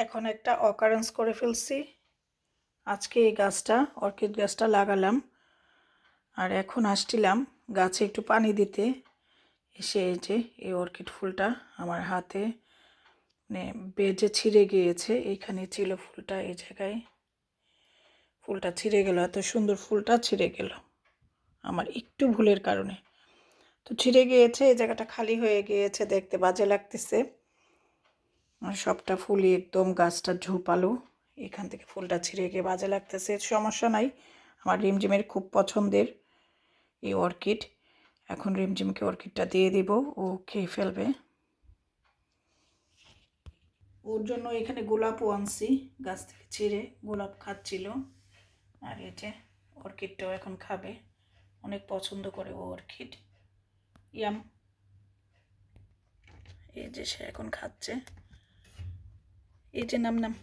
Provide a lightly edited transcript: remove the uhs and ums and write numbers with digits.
এখন একটা অকারেন্স করে ফেলছি। আজকে এই গাছটা, অর্কিড গাছটা লাগালাম, আর এখন আসছিলাম গাছে একটু পানি দিতে। এসে এই যে এই অর্কিড ফুলটা আমার হাতে মানে বেজে ছিঁড়ে গিয়েছে। এইখানে ছিল ফুলটা, এই জায়গায় ফুলটা ছিঁড়ে গেল। এত সুন্দর ফুলটা ছিঁড়ে গেল আমার একটু ভুলের কারণে। তো ছিঁড়ে গিয়েছে, এই জায়গাটা খালি হয়ে গিয়েছে, দেখতে বাজে লাগতেছে। আর সবটা ফুলই একদম গাছটা ঝোপালো। এখান থেকে ফুলটা ছিঁড়ে গিয়ে বাজে লাগতেছে। সমস্যা নাই, আমার রিমঝিমের খুব পছন্দের এই অর্কিড। এখন রিমঝিমকে অর্কিডটা দিয়ে দিব, ও খেয়ে ফেলবে। ওর জন্য এখানে গোলাপও আনছি, গাছ থেকে ছিঁড়ে গোলাপ খাচ্ছিল। আর এই যে অর্কিডটাও এখন খাবে, অনেক পছন্দ করে ও অর্কিড। ইয়াম, এই যে সে এখন খাচ্ছে। এই যে নাম নাম